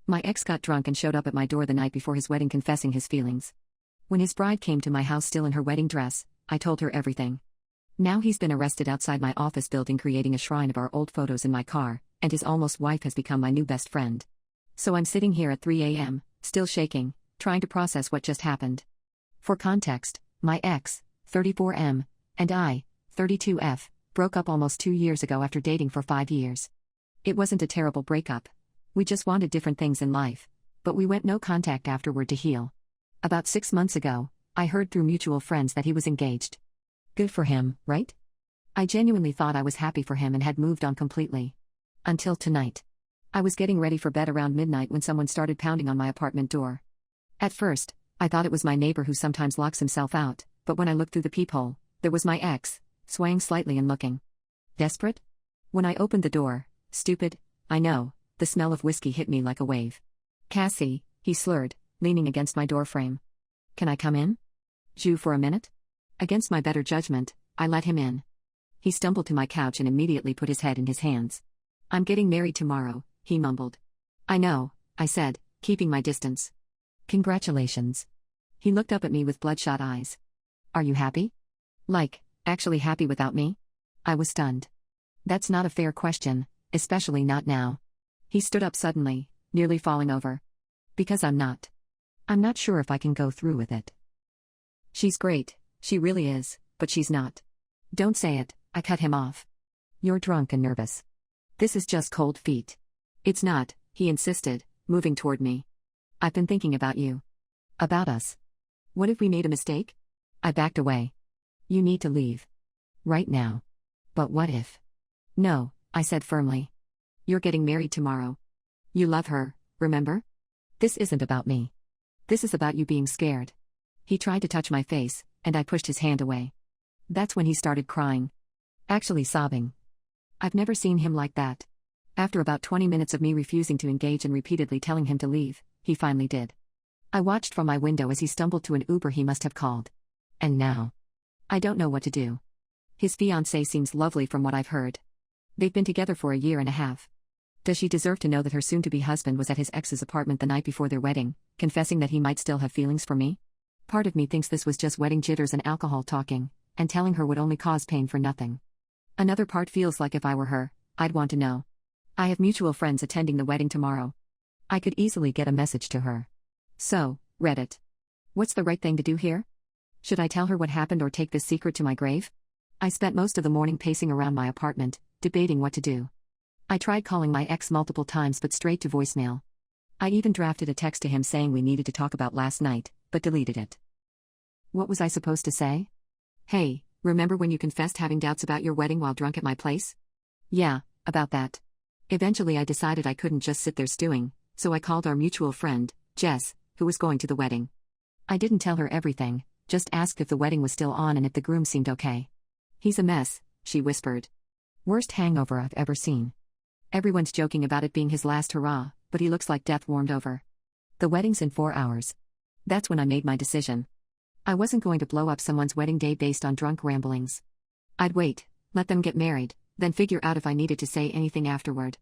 My ex got drunk and showed up at my door the night before his wedding confessing his feelings. When his bride came to my house still in her wedding dress, I told her everything. Now he's been arrested outside my office building creating a shrine of our old photos in my car, and his almost wife has become my new best friend. So I'm sitting here at 3 a.m., still shaking, trying to process what just happened. For context, my ex, 34M, and I, 32F, broke up almost 2 years ago after dating for 5 years. It wasn't a terrible breakup. We just wanted different things in life, but we went no contact afterward to heal. About 6 months ago, I heard through mutual friends that he was engaged. Good for him, right? I genuinely thought I was happy for him and had moved on completely. Until tonight. I was getting ready for bed around midnight when someone started pounding on my apartment door. At first, I thought it was my neighbor who sometimes locks himself out, but when I looked through the peephole, there was my ex, swaying slightly and looking desperate. When I opened the door, stupid, I know, the smell of whiskey hit me like a wave. Cassie, he slurred, leaning against my doorframe. Can I come in? Jew for a minute? Against my better judgment, I let him in. He stumbled to my couch and immediately put his head in his hands. I'm getting married tomorrow, he mumbled. I know, I said, keeping my distance. Congratulations. He looked up at me with bloodshot eyes. Are you happy? Like, actually happy without me? I was stunned. That's not a fair question, especially not now. He stood up suddenly, nearly falling over. Because I'm not. I'm not sure if I can go through with it. She's great, she really is, but she's not. Don't say it, I cut him off. You're drunk and nervous. This is just cold feet. It's not, he insisted, moving toward me. I've been thinking about you. About us. What if we made a mistake? I backed away. You need to leave. Right now. But what if? No, I said firmly. You're getting married tomorrow. You love her, remember? This isn't about me. This is about you being scared. He tried to touch my face, and I pushed his hand away. That's when he started crying. Actually sobbing. I've never seen him like that. After about 20 minutes of me refusing to engage and repeatedly telling him to leave, he finally did. I watched from my window as he stumbled to an Uber he must have called. And now? I don't know what to do. His fiancée seems lovely from what I've heard. They've been together for a year and a half. Does she deserve to know that her soon-to-be husband was at his ex's apartment the night before their wedding, confessing that he might still have feelings for me? Part of me thinks this was just wedding jitters and alcohol talking, and telling her would only cause pain for nothing. Another part feels like if I were her, I'd want to know. I have mutual friends attending the wedding tomorrow. I could easily get a message to her. So, Reddit. What's the right thing to do here? Should I tell her what happened or take this secret to my grave? I spent most of the morning pacing around my apartment, debating what to do. I tried calling my ex multiple times but straight to voicemail. I even drafted a text to him saying we needed to talk about last night, but deleted it. What was I supposed to say? Hey, remember when you confessed having doubts about your wedding while drunk at my place? Yeah, about that. Eventually I decided I couldn't just sit there stewing, so I called our mutual friend, Jess, who was going to the wedding. I didn't tell her everything, just asked if the wedding was still on and if the groom seemed okay. He's a mess, she whispered. Worst hangover I've ever seen. Everyone's joking about it being his last hurrah, but he looks like death warmed over. The wedding's in 4 hours. That's when I made my decision. I wasn't going to blow up someone's wedding day based on drunk ramblings. I'd wait, let them get married, then figure out if I needed to say anything afterward.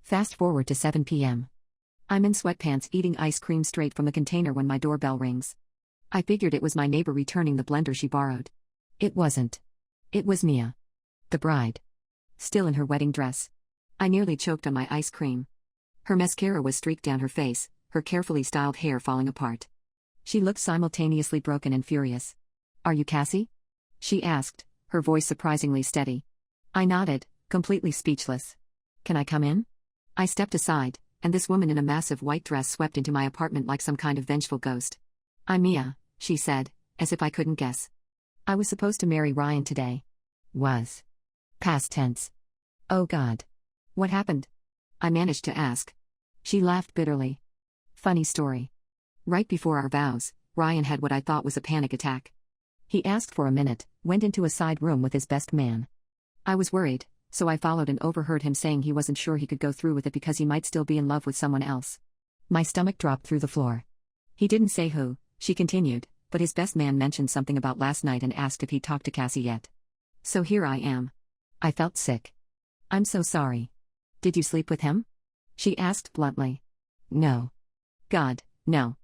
Fast forward to 7 p.m. I'm in sweatpants eating ice cream straight from the container when my doorbell rings. I figured it was my neighbor returning the blender she borrowed. It wasn't. It was Mia. The bride. Still in her wedding dress. I nearly choked on my ice cream. Her mascara was streaked down her face, her carefully styled hair falling apart. She looked simultaneously broken and furious. Are you Cassie? She asked, her voice surprisingly steady. I nodded, completely speechless. Can I come in? I stepped aside, and this woman in a massive white dress swept into my apartment like some kind of vengeful ghost. I'm Mia, she said, as if I couldn't guess. I was supposed to marry Ryan today. Was. Past tense. Oh God. What happened? I managed to ask. She laughed bitterly. Funny story. Right before our vows, Ryan had what I thought was a panic attack. He asked for a minute, went into a side room with his best man. I was worried, so I followed and overheard him saying he wasn't sure he could go through with it because he might still be in love with someone else. My stomach dropped through the floor. He didn't say who, she continued, but his best man mentioned something about last night and asked if he'd talked to Cassie yet. So here I am. I felt sick. I'm so sorry. Did you sleep with him? She asked bluntly. No. God, no.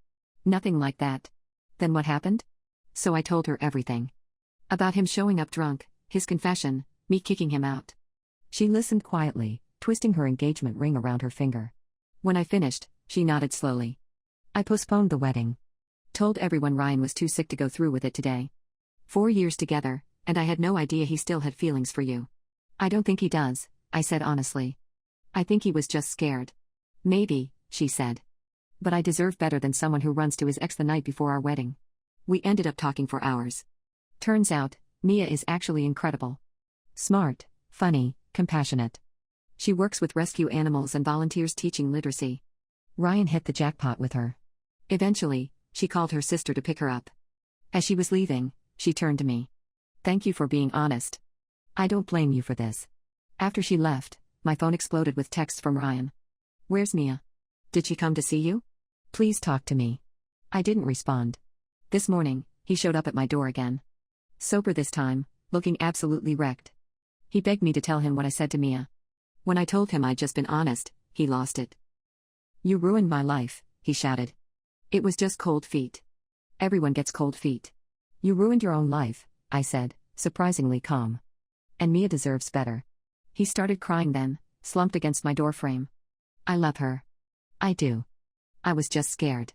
Nothing like that. Then what happened? So I told her everything. About him showing up drunk, his confession, me kicking him out. She listened quietly, twisting her engagement ring around her finger. When I finished, she nodded slowly. I postponed the wedding. Told everyone Ryan was too sick to go through with it today. 4 years together, and I had no idea he still had feelings for you. I don't think he does, I said honestly. I think he was just scared. Maybe, she said. But I deserve better than someone who runs to his ex the night before our wedding. We ended up talking for hours. Turns out, Mia is actually incredible. Smart, funny, compassionate. She works with rescue animals and volunteers teaching literacy. Ryan hit the jackpot with her. Eventually, she called her sister to pick her up. As she was leaving, she turned to me. Thank you for being honest. I don't blame you for this. After she left, my phone exploded with texts from Ryan. Where's Mia? Did she come to see you? Please talk to me. I didn't respond. This morning, he showed up at my door again. Sober this time, looking absolutely wrecked. He begged me to tell him what I said to Mia. When I told him I'd just been honest, he lost it. You ruined my life, he shouted. It was just cold feet. Everyone gets cold feet. You ruined your own life, I said, surprisingly calm. And Mia deserves better. He started crying then, slumped against my doorframe. I love her. I do. I was just scared.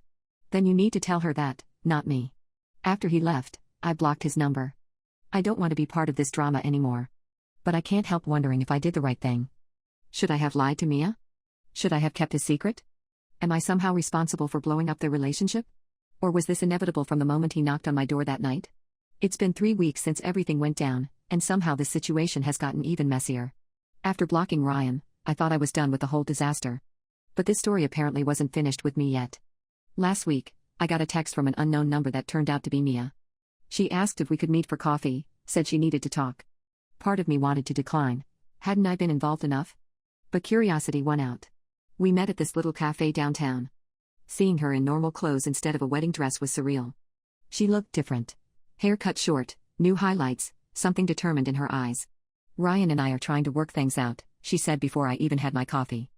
Then you need to tell her that, not me. After he left, I blocked his number. I don't want to be part of this drama anymore. But I can't help wondering if I did the right thing. Should I have lied to Mia? Should I have kept his secret? Am I somehow responsible for blowing up their relationship? Or was this inevitable from the moment he knocked on my door that night? It's been 3 weeks since everything went down, and somehow this situation has gotten even messier. After blocking Ryan, I thought I was done with the whole disaster. But this story apparently wasn't finished with me yet. Last week, I got a text from an unknown number that turned out to be Mia. She asked if we could meet for coffee, said she needed to talk. Part of me wanted to decline. Hadn't I been involved enough? But curiosity won out. We met at this little cafe downtown. Seeing her in normal clothes instead of a wedding dress was surreal. She looked different. Hair cut short, new highlights, something determined in her eyes. Ryan and I are trying to work things out, she said before I even had my coffee.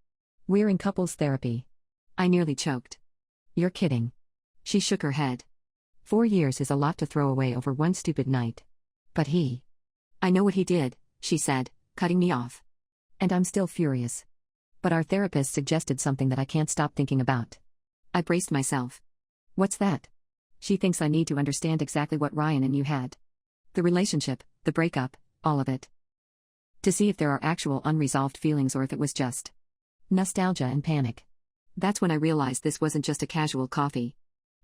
We're in couples therapy. I nearly choked. You're kidding. She shook her head. 4 years is a lot to throw away over one stupid night. But he. I know what he did, she said, cutting me off. And I'm still furious. But our therapist suggested something that I can't stop thinking about. I braced myself. What's that? She thinks I need to understand exactly what Ryan and you had. The relationship, the breakup, all of it. To see if there are actual unresolved feelings or if it was just nostalgia and panic. That's when I realized this wasn't just a casual coffee.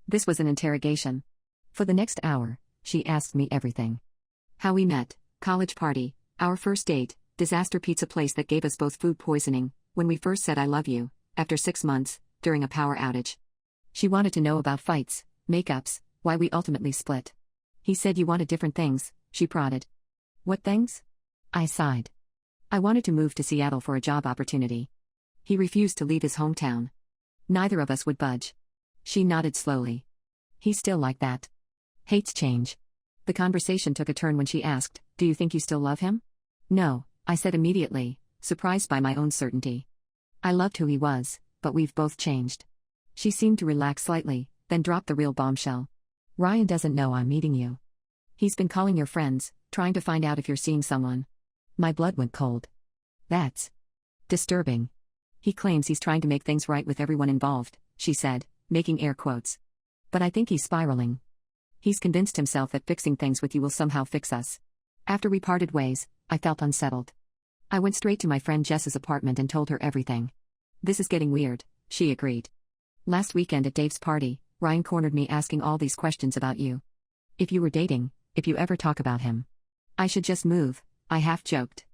This was an interrogation. For the next hour, she asked me everything. How we met, college party, our first date, disaster pizza place that gave us both food poisoning, when we first said I love you, after 6 months, during a power outage. She wanted to know about fights, makeups, why we ultimately split. He said you wanted different things, she prodded. What things? I sighed. I wanted to move to Seattle for a job opportunity. He refused to leave his hometown. Neither of us would budge. She nodded slowly. He's still like that. Hates change. The conversation took a turn when she asked, do you think you still love him? No, I said immediately, surprised by my own certainty. I loved who he was, but we've both changed. She seemed to relax slightly, then dropped the real bombshell. Ryan doesn't know I'm meeting you. He's been calling your friends, trying to find out if you're seeing someone. My blood went cold. That's disturbing. He claims he's trying to make things right with everyone involved, she said, making air quotes. But I think he's spiraling. He's convinced himself that fixing things with you will somehow fix us. After we parted ways, I felt unsettled. I went straight to my friend Jess's apartment and told her everything. This is getting weird, she agreed. Last weekend at Dave's party, Ryan cornered me asking all these questions about you. If you were dating, if you ever talk about him. I should just move, I half joked.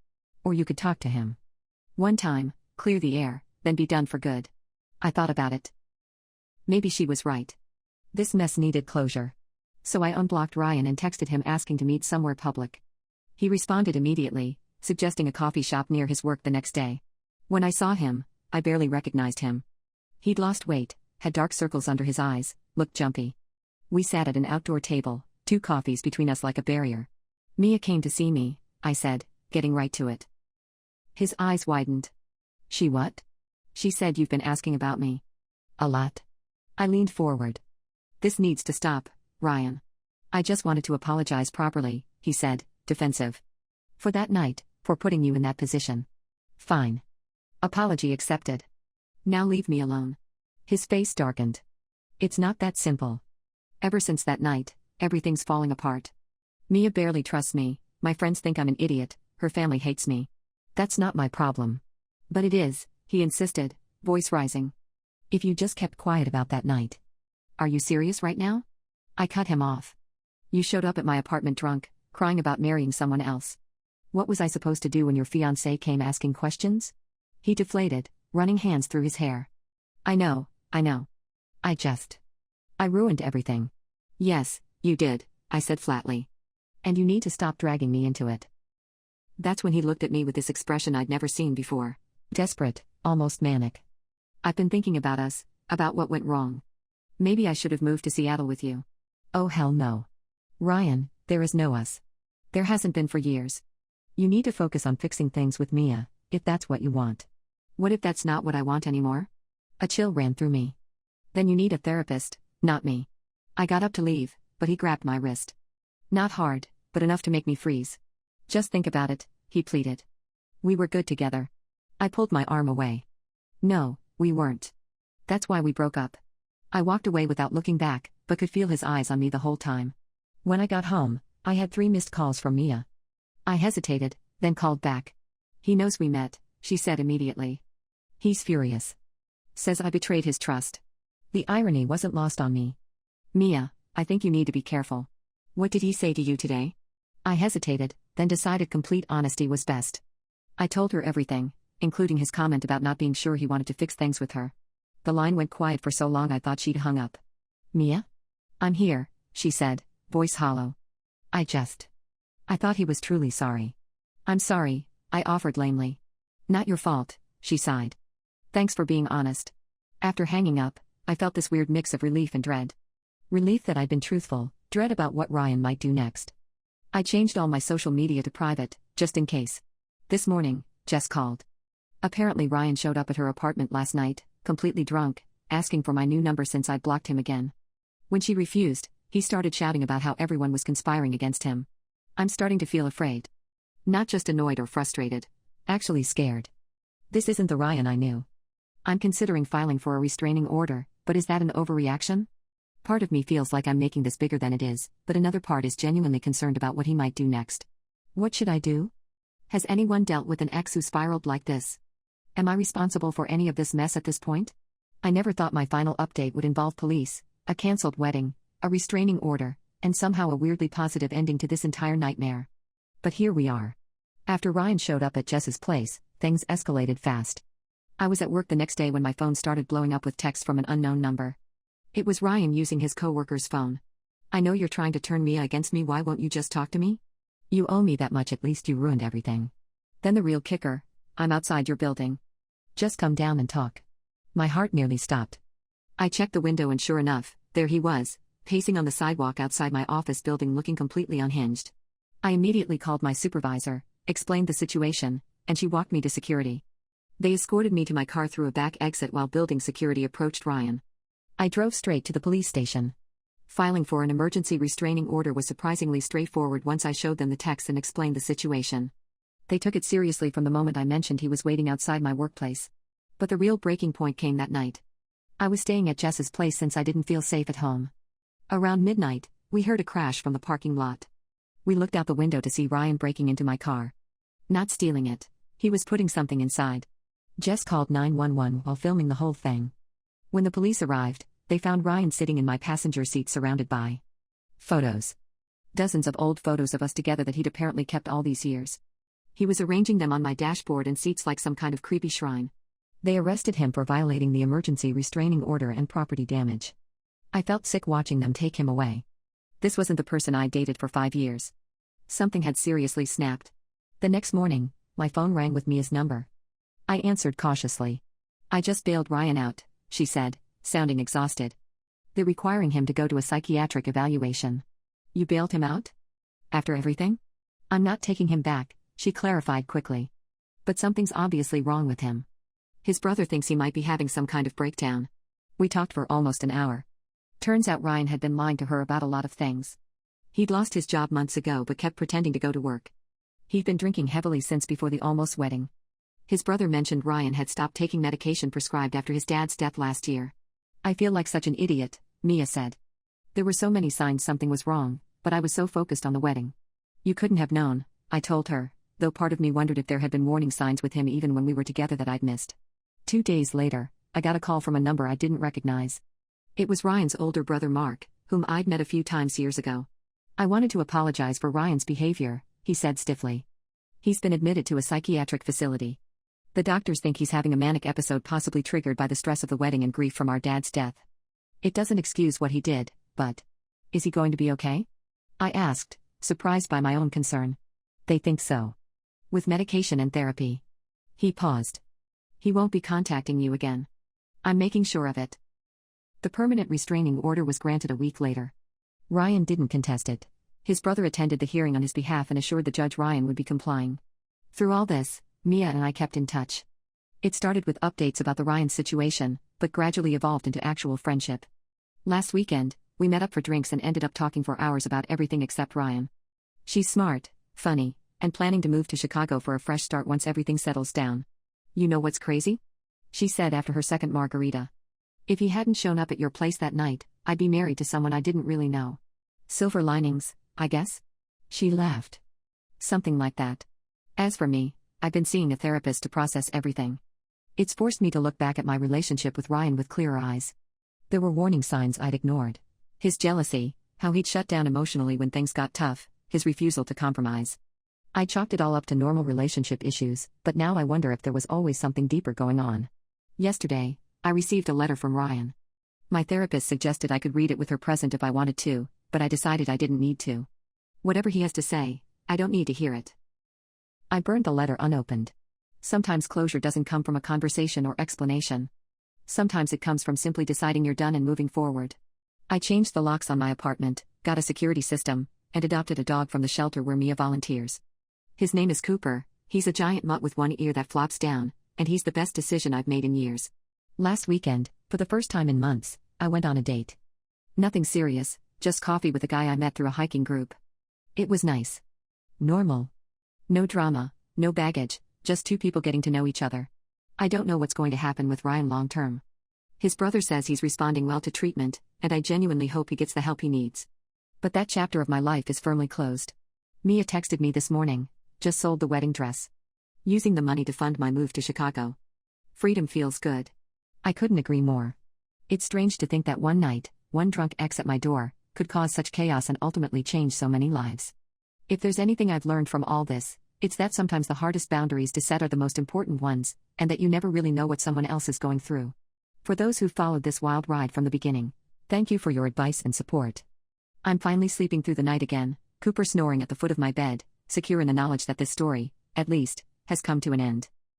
Or you could talk to him. One time, clear the air, then be done for good. I thought about it. Maybe she was right. This mess needed closure. So I unblocked Ryan and texted him asking to meet somewhere public. He responded immediately, suggesting a coffee shop near his work the next day. When I saw him, I barely recognized him. He'd lost weight, had dark circles under his eyes, looked jumpy. We sat at an outdoor table, 2 coffees between us like a barrier. Mia came to see me, I said, getting right to it. His eyes widened. She what? She said you've been asking about me. A lot. I leaned forward. This needs to stop, Ryan. I just wanted to apologize properly, he said, defensive. For that night, for putting you in that position. Fine. Apology accepted. Now leave me alone. His face darkened. It's not that simple. Ever since that night, everything's falling apart. Mia barely trusts me, my friends think I'm an idiot, her family hates me. That's not my problem. But it is, he insisted, voice rising. If you just kept quiet about that night. Are you serious right now? I cut him off. You showed up at my apartment drunk, crying about marrying someone else. What was I supposed to do when your fiancé came asking questions? He deflated, running hands through his hair. I know. I ruined everything. Yes, you did, I said flatly. And you need to stop dragging me into it. That's when he looked at me with this expression I'd never seen before. Desperate, almost manic. I've been thinking about us, about what went wrong. Maybe I should have moved to Seattle with you. Oh hell no. Ryan, there is no us. There hasn't been for years. You need to focus on fixing things with Mia, if that's what you want. What if that's not what I want anymore? A chill ran through me. Then you need a therapist, not me. I got up to leave, but he grabbed my wrist. Not hard, but enough to make me freeze. Just think about it, he pleaded. We were good together. I pulled my arm away. No, we weren't. That's why we broke up. I walked away without looking back, but could feel his eyes on me the whole time. When I got home, I had 3 missed calls from Mia. I hesitated, then called back. He knows we met, she said immediately. He's furious. Says I betrayed his trust. The irony wasn't lost on me. Mia, I think you need to be careful. What did he say to you today? I hesitated, then decided complete honesty was best. I told her everything, including his comment about not being sure he wanted to fix things with her. The line went quiet for so long I thought she'd hung up. Mia? I'm here, she said, voice hollow. I thought he was truly sorry. I'm sorry, I offered lamely. Not your fault, she sighed. Thanks for being honest. After hanging up, I felt this weird mix of relief and dread. Relief that I'd been truthful, dread about what Ryan might do next. I changed all my social media to private, just in case. This morning, Jess called. Apparently Ryan showed up at her apartment last night, completely drunk, asking for my new number since I'd blocked him again. When she refused, he started shouting about how everyone was conspiring against him. I'm starting to feel afraid. Not just annoyed or frustrated. Actually scared. This isn't the Ryan I knew. I'm considering filing for a restraining order, but is that an overreaction? Part of me feels like I'm making this bigger than it is, but another part is genuinely concerned about what he might do next. What should I do? Has anyone dealt with an ex who spiraled like this? Am I responsible for any of this mess at this point? I never thought my final update would involve police, a cancelled wedding, a restraining order, and somehow a weirdly positive ending to this entire nightmare. But here we are. After Ryan showed up at Jess's place, things escalated fast. I was at work the next day when my phone started blowing up with texts from an unknown number. It was Ryan using his coworker's phone. I know you're trying to turn Mia against me, why won't you just talk to me? You owe me that much, at least you ruined everything. Then the real kicker, I'm outside your building. Just come down and talk. My heart nearly stopped. I checked the window and sure enough, there he was, pacing on the sidewalk outside my office building looking completely unhinged. I immediately called my supervisor, explained the situation, and she walked me to security. They escorted me to my car through a back exit while building security approached Ryan. I drove straight to the police station. Filing for an emergency restraining order was surprisingly straightforward once I showed them the text and explained the situation. They took it seriously from the moment I mentioned he was waiting outside my workplace. But the real breaking point came that night. I was staying at Jess's place since I didn't feel safe at home. Around midnight, we heard a crash from the parking lot. We looked out the window to see Ryan breaking into my car. Not stealing it, he was putting something inside. Jess called 911 while filming the whole thing. When the police arrived, they found Ryan sitting in my passenger seat surrounded by photos. Dozens of old photos of us together that he'd apparently kept all these years. He was arranging them on my dashboard and seats like some kind of creepy shrine. They arrested him for violating the emergency restraining order and property damage. I felt sick watching them take him away. This wasn't the person I dated for 5 years. Something had seriously snapped. The next morning, my phone rang with Mia's number. I answered cautiously. I just bailed Ryan out, she said, sounding exhausted. They're requiring him to go to a psychiatric evaluation. You bailed him out? After everything? I'm not taking him back, she clarified quickly. But something's obviously wrong with him. His brother thinks he might be having some kind of breakdown. We talked for almost an hour. Turns out Ryan had been lying to her about a lot of things. He'd lost his job months ago but kept pretending to go to work. He'd been drinking heavily since before the almost wedding. His brother mentioned Ryan had stopped taking medication prescribed after his dad's death last year. I feel like such an idiot, Mia said. There were so many signs something was wrong, but I was so focused on the wedding. You couldn't have known, I told her, though part of me wondered if there had been warning signs with him even when we were together that I'd missed. 2 days later, I got a call from a number I didn't recognize. It was Ryan's older brother Mark, whom I'd met a few times years ago. I wanted to apologize for Ryan's behavior, he said stiffly. He's been admitted to a psychiatric facility. The doctors think he's having a manic episode possibly triggered by the stress of the wedding and grief from our dad's death. It doesn't excuse what he did, but is he going to be okay? I asked, surprised by my own concern. They think so. With medication and therapy. He paused. He won't be contacting you again. I'm making sure of it. The permanent restraining order was granted a week later. Ryan didn't contest it. His brother attended the hearing on his behalf and assured the judge Ryan would be complying. Through all this, Mia and I kept in touch. It started with updates about the Ryan situation, but gradually evolved into actual friendship. Last weekend, we met up for drinks and ended up talking for hours about everything except Ryan. She's smart, funny, and planning to move to Chicago for a fresh start once everything settles down. You know what's crazy? She said after her second margarita. If he hadn't shown up at your place that night, I'd be married to someone I didn't really know. Silver linings, I guess? She laughed. Something like that. As for me, I've been seeing a therapist to process everything. It's forced me to look back at my relationship with Ryan with clearer eyes. There were warning signs I'd ignored. His jealousy, how he'd shut down emotionally when things got tough, his refusal to compromise. I chalked it all up to normal relationship issues, but now I wonder if there was always something deeper going on. Yesterday, I received a letter from Ryan. My therapist suggested I could read it with her present if I wanted to, but I decided I didn't need to. Whatever he has to say, I don't need to hear it. I burned the letter unopened. Sometimes closure doesn't come from a conversation or explanation. Sometimes it comes from simply deciding you're done and moving forward. I changed the locks on my apartment, got a security system, and adopted a dog from the shelter where Mia volunteers. His name is Cooper. He's a giant mutt with one ear that flops down, and he's the best decision I've made in years. Last weekend, for the first time in months, I went on a date. Nothing serious, just coffee with a guy I met through a hiking group. It was nice. Normal. No drama, no baggage, just two people getting to know each other. I don't know what's going to happen with Ryan long term. His brother says he's responding well to treatment, and I genuinely hope he gets the help he needs. But that chapter of my life is firmly closed. Mia texted me this morning, just sold the wedding dress. Using the money to fund my move to Chicago. Freedom feels good. I couldn't agree more. It's strange to think that one night, one drunk ex at my door, could cause such chaos and ultimately change so many lives. If there's anything I've learned from all this, it's that sometimes the hardest boundaries to set are the most important ones, and that you never really know what someone else is going through. For those who followed this wild ride from the beginning, thank you for your advice and support. I'm finally sleeping through the night again, Cooper snoring at the foot of my bed, secure in the knowledge that this story, at least, has come to an end.